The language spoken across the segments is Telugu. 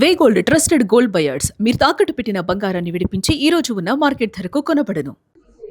వే గోల్డ్ ట్రస్టెడ్ గోల్డ్ బయర్స్ మీరు తాకట్టు పెట్టిన బంగారాన్ని విడిపించి ఈ రోజు ఉన్న మార్కెట్ ధరకు కొనబడను.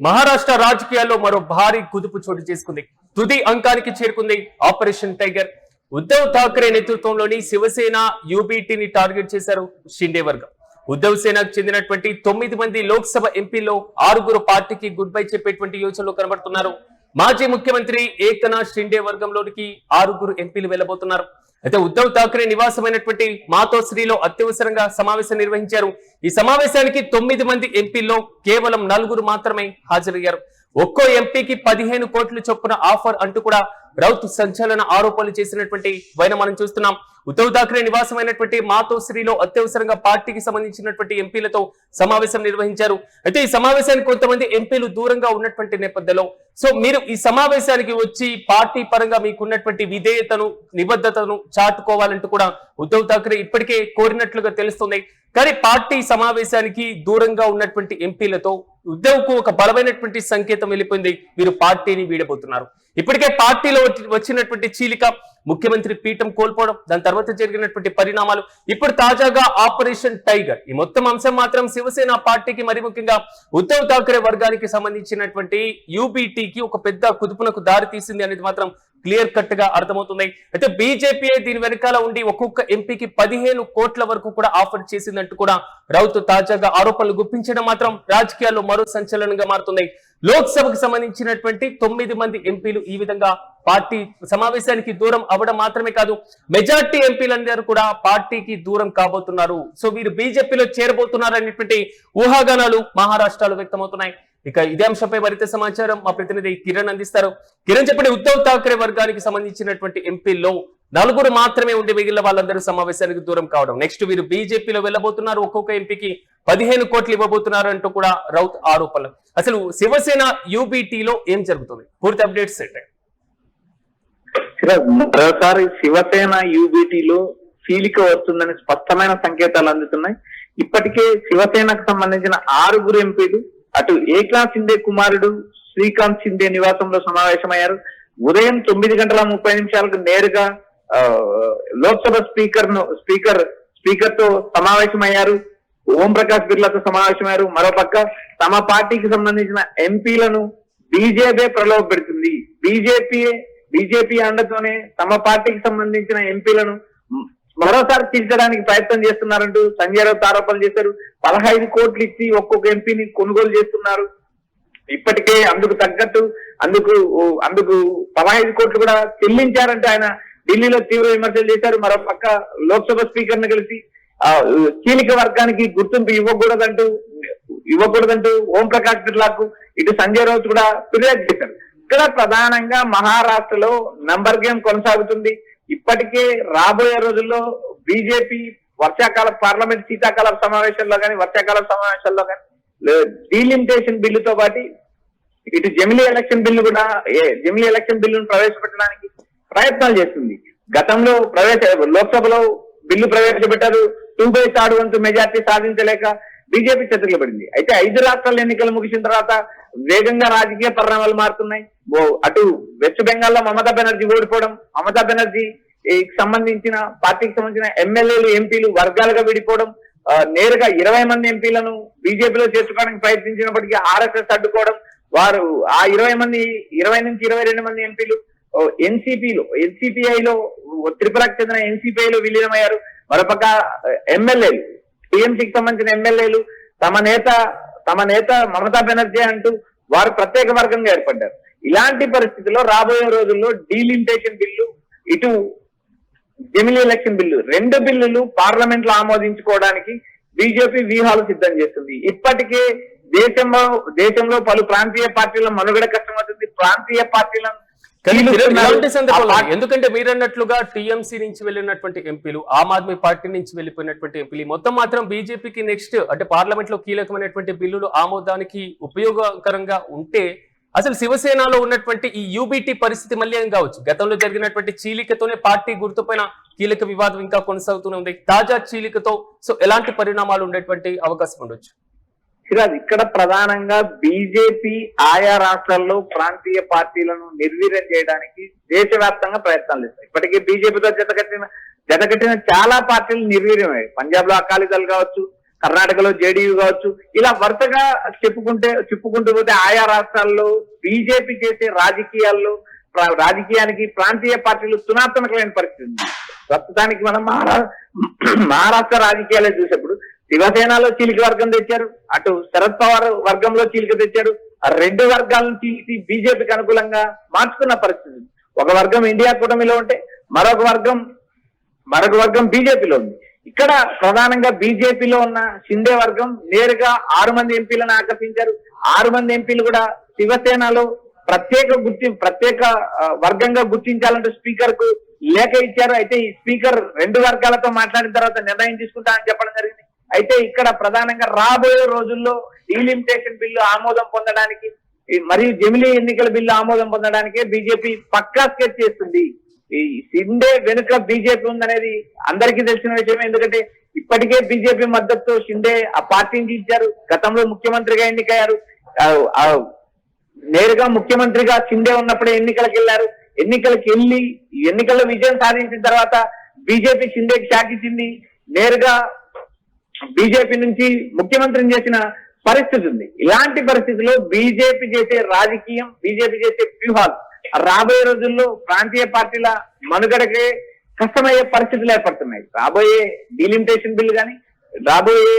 మహారాష్ట్ర రాజకీయాల్లో మరో భారీ కుదుపు చోటు చేసుకుంది. తుది అంకానికి చేరుకుంది ఆపరేషన్ టైగర్. ఉద్ధవ్ ఠాక్రే నేతృత్వంలోని శివసేన యూబీటీని టార్గెట్ చేశారు షిండే వర్గం. ఉద్ధవ్ సేనకు చెందినటువంటి 9 మంది లోక్సభ ఎంపీల్లో 6 పార్టీకి గుడ్ బై చెప్పేటువంటి యోచనలో కనబడుతున్నారు. మాజీ ముఖ్యమంత్రి ఏకనాథ్ షిండే వర్గంలోనికి 6 ఎంపీలు వెళ్లబోతున్నారు. అయితే ఉద్ధవ్ ఠాక్రే నివాసమైనటువంటి మాతోశ్రీలో అత్యవసరంగా సమావేశం నిర్వహించారు. ఈ సమావేశానికి 9 మంది ఎంపీల్లో కేవలం 4 మాత్రమే హాజరయ్యారు. ఒక్కో ఎంపీకి 15 కోట్ల చొప్పున ఆఫర్ అంటూ కూడా రౌత్ సంచలన ఆరోపణలు చేసినటువంటి వైన మనం చూస్తున్నాం. ఉద్ధవ్ ఠాక్రే నివాసమైనటువంటి మాతోశ్రీలో అత్యవసరంగా పార్టీకి సంబంధించినటువంటి ఎంపీలతో సమావేశం నిర్వహించారు. అయితే ఈ సమావేశానికి కొంతమంది ఎంపీలు దూరంగా ఉన్నటువంటి నేపథ్యంలో మీరు ఈ సమావేశానికి వచ్చి పార్టీ పరంగా మీకున్నటువంటి విధేయతను నిబద్ధతను చాటుకోవాలంటూ కూడా ఉద్ధవ్ ఠాక్రే ఇప్పటికే కోరినట్లుగా తెలుస్తుంది. కానీ పార్టీ సమావేశానికి దూరంగా ఉన్నటువంటి ఎంపీలతో ఉద్ధవ్ కు ఒక బలమైనటువంటి సంకేతం వెళ్ళిపోయింది. వీరు పార్టీని వీడబోతున్నారు. ఇప్పటికే పార్టీలో వచ్చినటువంటి చీలిక, ముఖ్యమంత్రి పీఠం కోల్పోవడం, దాని తర్వాత జరిగినటువంటి పరిణామాలు, ఇప్పుడు తాజాగా ఆపరేషన్ టైగర్, ఈ మొత్తం అంశం మాత్రం శివసేన పార్టీకి మరి ముఖ్యంగా ఉద్ధవ్ ఠాక్రే వర్గానికి సంబంధించినటువంటి యూబీటీకి ఒక పెద్ద కుదుపునకు దారి తీసింది అనేది మాత్రం క్లియర్ కట్ గా అర్థమవుతుంది. అయితే బీజేపీ దీని వెనకాల ఉండి ఒక్కొక్క ఎంపీకి 15 కోట్ల వరకు కూడా ఆఫర్ చేసిందంటూ కూడా రౌత్ తాజాగా ఆరోపణలు గుప్పించడం మాత్రం రాజకీయాల్లో మరో సంచలనంగా మారుతుంది. లోక్సభకు సంబంధించినటువంటి 9 మంది ఎంపీలు ఈ విధంగా పార్టీ సమావేశానికి దూరం అవడం మాత్రమే కాదు, మెజార్టీ ఎంపీలందరూ కూడా పార్టీకి దూరం కాబోతున్నారు. వీరు బీజేపీలో చేరబోతున్నారు అనేటువంటి ఊహాగానాలు మహారాష్ట్రలో వ్యక్తమవుతున్నాయి. ఇక ఇదే అంశంపై మరింత సమాచారం మా ప్రతినిధి కిరణ్ అందిస్తారు. కిరణ్, చెప్పండి, ఉద్ధవ్ ఠాక్రే వర్గానికి సంబంధించినటువంటి ఎంపీల్లో 4 మాత్రమే ఉండి మిగిలిన వాళ్ళందరూ సమావేశానికి దూరం కావడం, నెక్స్ట్ వీరు బీజేపీలో వెళ్ళబోతున్నారు, ఒక్కొక్క ఎంపీకి 15 కోట్లు ఇవ్వబోతున్నారు అంటూ కూడా రౌత్ ఆరోపణలు. అసలు శివసేన యూబీటీలో ఏం జరుగుతుంది? పూర్తి అప్డేట్స్ ఏంటి? మరోసారి శివసేన యూబీటీలో చీలిక వస్తుందని స్పష్టమైన సంకేతాలు అందుతున్నాయి. ఇప్పటికే శివసేనకు సంబంధించిన 6 ఎంపీలు అటు ఏక్నాథ్ షిండే కుమారుడు శ్రీకాంత్ షిండే నివాసంలో సమావేశమయ్యారు. ఉదయం 9:30 నేరుగా లోక్సభ స్పీకర్ తో సమావేశమయ్యారు. ఓం ప్రకాష్ బిర్లాతో సమావేశమయ్యారు. మరోపక్క తమ పార్టీకి సంబంధించిన ఎంపీలను బీజేపీ ప్రలోభ పెడుతుంది. బీజేపీ అండతోనే తమ పార్టీకి సంబంధించిన ఎంపీలను మరోసారి తీర్చడానికి ప్రయత్నం చేస్తున్నారంటూ సంజయ్ రావుత్ ఆరోపణలు చేశారు. 15 కోట్లు ఇచ్చి ఒక్కొక్క ఎంపీని కొనుగోలు చేస్తున్నారు. ఇప్పటికే అందుకు తగ్గట్టు అందుకు 15 కోట్లు కూడా చెల్లించారంటే ఆయన ఢిల్లీలో తీవ్ర విమర్శలు చేశారు. మరోపక్క లోక్సభ స్పీకర్ ను కలిసి కీలక వర్గానికి గుర్తింపు ఇవ్వకూడదంటూ ఓం ప్రకాష్ బిర్లాకు ఇటు సంజయ్ రావుత్ కూడా ఫిర్యాదు చేశారు. ఇక్కడ ప్రధానంగా మహారాష్ట్రలో నంబర్ గేమ్ కొనసాగుతుంది. ఇప్పటికే రాబోయే రోజుల్లో బీజేపీ పార్లమెంట్ శీతాకాల సమావేశాల్లో కానీ వర్షాకాల సమావేశాల్లో కానీ డీలిమిటేషన్ బిల్లుతో పాటు ఇటు జమిలీ ఎలక్షన్ బిల్లును ప్రవేశపెట్టడానికి ప్రయత్నాలు చేస్తుంది. గతంలో లోక్సభలో బిల్లు ప్రవేశపెట్టారు. 2/3 వంతు మెజార్టీ సాధించలేక బీజేపీ చతికిల పడింది. అయితే 5 రాష్ట్రాల ఎన్నికలు ముగిసిన తర్వాత వేగంగా రాజకీయ పరిణామాలు మారుతున్నాయి. అటు వెస్ట్ బెంగాల్లో మమతా బెనర్జీ ఓడిపోవడం, మమతా బెనర్జీ సంబంధించిన పార్టీకి సంబంధించిన ఎమ్మెల్యేలు ఎంపీలు వర్గాలుగా విడిపోవడం, నేరుగా 20 మంది ఎంపీలను బీజేపీలో చేర్చుకోవడానికి ప్రయత్నించినప్పటికీ ఆర్ఎస్ఎస్ అడ్డుకోవడం, వారు ఆ 20 నుంచి 22 మంది ఎంపీలు ఎన్సీపీఐలో త్రిపురకు చెందిన ఎన్సీపీఐలో విలీనమయ్యారు. మరోపక్క ఎమ్మెల్యేలు టీఎంసీకి సంబంధించిన ఎమ్మెల్యేలు తమ నేత మమతా బెనర్జీ అంటూ వారు ప్రత్యేక వర్గంగా ఏర్పడ్డారు. ఇలాంటి పరిస్థితుల్లో రాబోయే రోజుల్లో డీలిమిటేషన్ బిల్లు, ఇటు జమిలీ ఎలక్షన్ బిల్లు, 2 బిల్లులు పార్లమెంట్ లో ఆమోదించుకోవడానికి బీజేపీ వ్యూహాలు సిద్ధం చేస్తుంది. ఇప్పటికే దేశంలో పలు ప్రాంతీయ పార్టీల మనుగడ కష్టమవుతుంది. ప్రాంతీయ పార్టీలను ఎందుకంటే మీరన్నట్లుగా టీఎంసీ నుంచి వెళ్ళినటువంటి ఎంపీలు, ఆమ్ ఆద్మీ పార్టీ నుంచి వెళ్ళిపోయినటువంటి ఎంపీలు మొత్తం మాత్రం బీజేపీకి నెక్స్ట్ అంటే పార్లమెంట్ లో కీలకమైనటువంటి బిల్లులు ఆమోదానికి ఉపయోగకరంగా ఉంటే అసలు శివసేనలో ఉన్నటువంటి ఈ యూబీటీ పరిస్థితి మళ్ళీ ఏం కావచ్చు? గతంలో జరిగినటువంటి చీలికతోనే పార్టీ గుర్తుపైన కీలక వివాదం ఇంకా కొనసాగుతూనే ఉంది. తాజా చీలికతో ఎలాంటి పరిణామాలు ఉండేటువంటి అవకాశం ఉండొచ్చు? ఇక్కడ ప్రధానంగా బీజేపీ ఆయా రాష్ట్రాల్లో ప్రాంతీయ పార్టీలను నిర్వీర్యం చేయడానికి దేశవ్యాప్తంగా ప్రయత్నాలు చేస్తాయి. ఇప్పటికే బీజేపీతో జతకట్టిన జతకట్టిన చాలా పార్టీలు నిర్వీర్యమయ్యాయి. పంజాబ్ లో అకాలీదళ్ కావచ్చు, కర్ణాటకలో జేడీయూ కావచ్చు, ఇలా వరుసగా చెప్పుకుంటూ పోతే ఆయా రాష్ట్రాల్లో బీజేపీ చేసే రాజకీయానికి ప్రాంతీయ పార్టీలు తునాతునకమైన పరిస్థితి ఉంది. ప్రస్తుతానికి మనం మహారాష్ట్ర రాజకీయాలే చూసేప్పుడు శివసేనలో చీలిక వర్గం తెచ్చారు, అటు శరద్ పవార్ వర్గంలో చీలిక తెచ్చారు. ఆ రెండు వర్గాలను చీల్చి బీజేపీకి అనుకూలంగా మార్చుకున్న పరిస్థితి. ఒక వర్గం ఇండియా కూటమిలో ఉంటే మరొక వర్గం బీజేపీలో ఉంది. ఇక్కడ ప్రధానంగా బీజేపీలో ఉన్న షిండే వర్గం నేరుగా 6 మంది ఎంపీలను ఆకర్షించారు. 6 మంది ఎంపీలు కూడా శివసేనలో ప్రత్యేక వర్గంగా గుర్తించాలంటూ స్పీకర్ కు లేఖ ఇచ్చారు. అయితే ఈ స్పీకర్ రెండు వర్గాలతో మాట్లాడిన తర్వాత నిర్ణయం తీసుకుంటా అని చెప్పడం జరిగింది. అయితే ఇక్కడ ప్రధానంగా రాబోయే రోజుల్లో డీలిమిటేషన్ బిల్లు ఆమోదం పొందడానికి మరియు జమిలీ ఎన్నికల బిల్లు ఆమోదం పొందడానికే బీజేపీ పక్కా స్కెచ్ చేస్తుంది. ఈ షిండే వెనుక బీజేపీ ఉందనేది అందరికీ తెలిసిన విషయమే. ఎందుకంటే ఇప్పటికే బీజేపీ మద్దతుతో షిండే ఆ పార్టీని ఇచ్చారు. గతంలో ముఖ్యమంత్రిగా ఎన్నికయ్యారు. నేరుగా ముఖ్యమంత్రిగా షిండే ఉన్నప్పుడే ఎన్నికలకు వెళ్ళారు. ఎన్నికల్లో విజయం సాధించిన తర్వాత బీజేపీ షిండేకి షాక్ ఇచ్చింది. నేరుగా బీజేపీ నుంచి ముఖ్యమంత్రిని చేసిన పరిస్థితి ఉంది. ఇలాంటి పరిస్థితిలో బీజేపీ చేసే రాజకీయం, బీజేపీ చేసే వ్యూహాలు రాబోయే రోజుల్లో ప్రాంతీయ పార్టీల మనుగడకే కష్టమయ్యే పరిస్థితులు ఏర్పడుతున్నాయి. రాబోయే డీలిమిటేషన్ బిల్లు కానీ, రాబోయే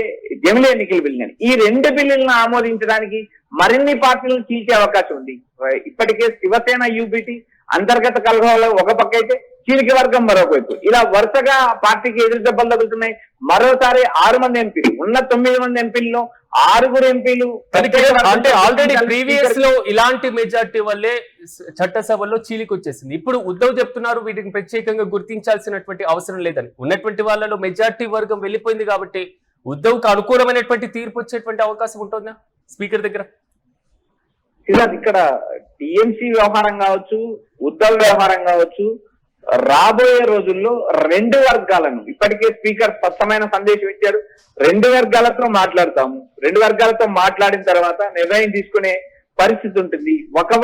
జమిలీ ఎన్నికల బిల్లు కానీ, ఈ రెండు బిల్లులను ఆమోదించడానికి మరిన్ని పార్టీలను చీల్చే అవకాశం ఉంది. ఇప్పటికే శివసేన యూబీటీ అంతర్గత కలహాలు ఒక పక్క అయితే చీలిక వర్గం మరొక వైపు, ఇలా వరుసగా పార్టీకి ఎదురు దెబ్బలు తగులుతున్నాయి. మరోసారి 6 మంది ఎంపీలు ఉన్న 9 మంది ఎంపీల్లో 6 ఎంపీలు అంటే ఆల్రెడీ ప్రీవియస్ లో ఇలాంటి మెజార్టీ వల్లే చట్టసభలో చీలిక వచ్చేసింది. ఇప్పుడు ఉద్ధవ్ చెప్తున్నారు వీటిని ప్రత్యేకంగా గుర్తించాల్సినటువంటి అవసరం లేదని. ఉన్నటువంటి వాళ్ళలో మెజార్టీ వర్గం వెళ్ళిపోయింది కాబట్టి ఉద్ధవ్ కు అనుకూలమైనటువంటి తీర్పు వచ్చేటువంటి అవకాశం ఉంటుందా స్పీకర్ దగ్గర? ఇక్కడ టీఎంసీ వ్యవహారం కావచ్చు, ఉద్ధవ్ వ్యవహారం కావచ్చు, రాబోయే రోజుల్లో రెండు వర్గాలను ఇప్పటికే స్పీకర్ స్పష్టమైన సందేశం ఇచ్చారు. రెండు వర్గాలతో మాట్లాడతాము, రెండు వర్గాలతో మాట్లాడిన తర్వాత నిర్ణయం తీసుకునే పరిస్థితి ఉంటుంది. ఒక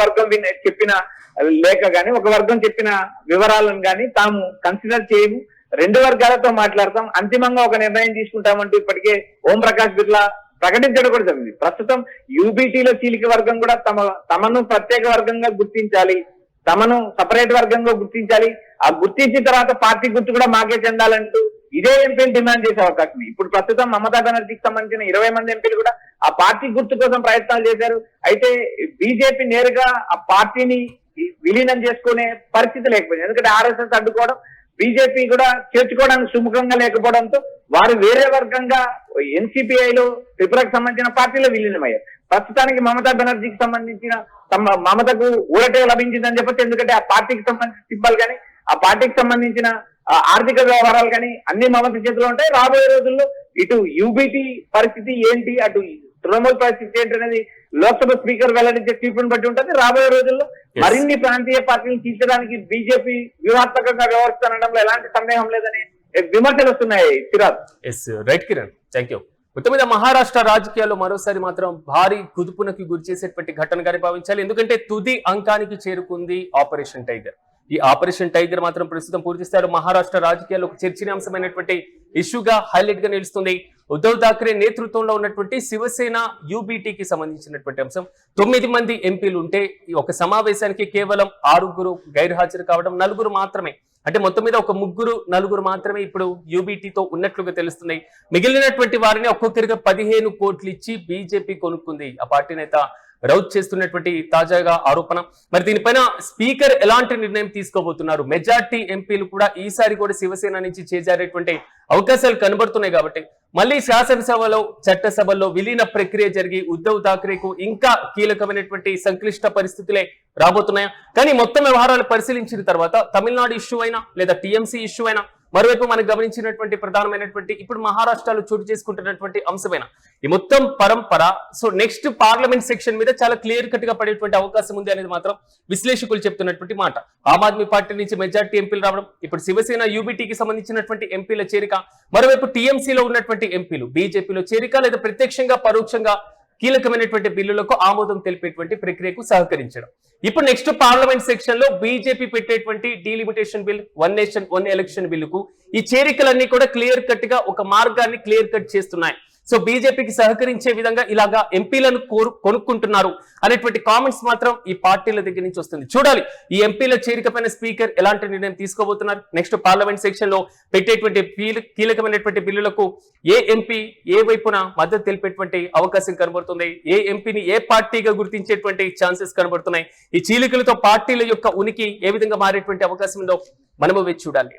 వర్గం చెప్పిన లేఖ గాని, ఒక వర్గం చెప్పిన వివరాలను గాని తాము కన్సిడర్ చేయము, రెండు వర్గాలతో మాట్లాడతాం, అంతిమంగా ఒక నిర్ణయం తీసుకుంటామంటూ ఇప్పటికే ఓం ప్రకాష్ బిర్లా ప్రకటించడం కూడా జరిగింది. ప్రస్తుతం యూబీటీలో చీలిక వర్గం కూడా తమను ప్రత్యేక వర్గంగా గుర్తించాలి, తమను సపరేట్ వర్గంగా గుర్తించాలి, ఆ గుర్తించిన తర్వాత పార్టీ గుర్తు కూడా మాకే చెందాలంటూ ఇదే ఎంపీలు డిమాండ్ చేసే అవకాశం ఉంది. ఇప్పుడు ప్రస్తుతం మమతా బెనర్జీకి సంబంధించిన 20 మంది ఎంపీలు కూడా ఆ పార్టీ గుర్తు కోసం ప్రయత్నాలు చేశారు. అయితే బీజేపీ నేరుగా ఆ పార్టీని విలీనం చేసుకునే పరిస్థితి లేకపోయింది. ఎందుకంటే ఆర్ఎస్ఎస్ అడ్డుకోవడం, బీజేపీ కూడా చేర్చుకోవడానికి సుముఖంగా లేకపోవడంతో వారు వేరే వర్గంగా ఎన్సీపీఐలో త్రిపురకు సంబంధించిన పార్టీలో విలీనమయ్యారు. ప్రస్తుతానికి మమతా బెనర్జీకి సంబంధించిన మమతకు ఊరటే లభించిందని చెప్పచ్చు. ఎందుకంటే ఆ పార్టీకి సంబంధించిన సింబల్ కానీ, ఆ పార్టీకి సంబంధించిన ఆర్థిక వ్యవహారాలు కానీ అన్ని మమత చేతిలో ఉంటాయి. రాబోయే రోజుల్లో ఇటు యూబీటీ పరిస్థితి ఏంటి, అటు తృణమూల్ పరిస్థితి ఏంటి అనేది లోక్సభ స్పీకర్ వెల్లడించే తీర్పును బట్టి ఉంటుంది. రాబోయే రోజుల్లో మరిన్ని ప్రాంతీయ పార్టీలను తీర్చడానికి బీజేపీ వ్యూహాత్మకంగా వ్యవహరిస్తుండడంలో ఎలాంటి సందేహం లేదని విమర్శలు వస్తున్నాయి. Right Kiran, thank you. మొత్తం మీద మహారాష్ట్ర రాజకీయాల్లో మరోసారి మాత్రం భారీ కుదుపునకి గురి చేసేటువంటి ఘటనగానే భావించాలి. ఎందుకంటే తుది అంకానికి చేరుకుంది ఆపరేషన్ టైగర్. ఈ ఆపరేషన్ టైగర్ మాత్రం ప్రస్తుతం పూర్తిస్థాయిలో మహారాష్ట్ర రాజకీయాల్లో ఒక చర్చనీయాంశమైనటువంటి ఇష్యూగా హైలైట్ గా నిలుస్తుంది. ఉద్ధవ్ ఠాక్రే నేతృత్వంలో ఉన్నటువంటి శివసేన యూబీటీకి సంబంధించినటువంటి అంశం. 9 మంది ఎంపీలు ఉంటే ఒక సమావేశానికి కేవలం 6 గైర్హాజరు కావడం, 4 మాత్రమే, అంటే మొత్తం మీద ఒక 3-4 మాత్రమే ఇప్పుడు యూబీటీతో ఉన్నట్లుగా తెలుస్తున్నాయి. మిగిలినటువంటి వారిని ఒక్కొక్కరిగా 15 కోట్లు ఇచ్చి బీజేపీ కొనుక్కుంది. ఆ పార్టీ నేత రౌత్ చేస్తున్నటువంటి తాజాగా ఆరోపణ. మరి దీనిపైన స్పీకర్ ఎలాంటి నిర్ణయం తీసుకోబోతున్నారు? మెజార్టీ ఎంపీలు కూడా ఈసారి కూడా శివసేన నుంచి చేజారేటువంటి అవకాశాలు కనబడుతున్నాయి. కాబట్టి మళ్ళీ శాసనసభలో చట్టసభల్లో విలీన ప్రక్రియ జరిగి ఉద్ధవ్ ఠాక్రేకు ఇంకా కీలకమైనటువంటి సంక్లిష్ట పరిస్థితులే రాబోతున్నాయా? కానీ మొత్తం వ్యవహారాలు పరిశీలించిన తర్వాత తమిళనాడు ఇష్యూ అయినా లేదా టీఎంసీ ఇష్యూ అయినా, మరోవైపు మనకు గమనించినటువంటి ప్రధానమైనటువంటి ఇప్పుడు మహారాష్ట్రలో చోటు చేసుకుంటున్నటువంటి అంశమైన ఈ మొత్తం పరంపర, సో నెక్స్ట్ పార్లమెంట్ సెక్షన్ మీద చాలా క్లియర్ కట్ గా పడేటువంటి అవకాశం ఉంది అనేది మాత్రం విశ్లేషకులు చెప్తున్నటువంటి మాట. ఆమ్ ఆద్మీ పార్టీ నుంచి మెజార్టీ ఎంపీలు రావడం, ఇప్పుడు శివసేన యూబీటీకి సంబంధించినటువంటి ఎంపీల చేరిక, మరోవైపు టీఎంసీలో ఉన్నటువంటి ఎంపీలు బీజేపీలో చేరిక లేదా ప్రత్యక్షంగా పరోక్షంగా కీలకమైనటువంటి బిల్లులకు ఆమోదం తెలిపేటువంటి ప్రక్రియకు సహకరించడం. ఇప్పుడు నెక్స్ట్ పార్లమెంట్ సెక్షన్ లో బీజేపీ పెట్టేటువంటి delimitation bill, one nation one election బిల్లుకు ఈ చేరికలన్నీ కూడా క్లియర్ కట్ గా ఒక మార్గాన్ని క్లియర్ కట్ చేస్తున్నాయి. సో బీజేపీకి సహకరించే విధంగా ఇలాగా ఎంపీలను కొనుక్కుంటున్నారు అనేటువంటి కామెంట్స్ మాత్రం ఈ పార్టీల దగ్గర నుంచి వస్తుంది. చూడాలి ఈ ఎంపీల చేరిక పైన స్పీకర్ ఎలాంటి నిర్ణయం తీసుకోబోతున్నారు. నెక్స్ట్ పార్లమెంట్ సెక్షన్ లో పెట్టేటువంటి కీలకమైనటువంటి బిల్లులకు ఏ ఎంపీ ఏ వైపున మద్దతు తెలిపేటువంటి అవకాశం కనబడుతుంది, ఏ ఎంపీని ఏ పార్టీగా గుర్తించేటువంటి ఛాన్సెస్ కనబడుతున్నాయి, ఈ చీలికలతో పార్టీల యొక్క ఉనికి ఏ విధంగా మారేటువంటి అవకాశం ఉందో మనము వేచి చూడాలి.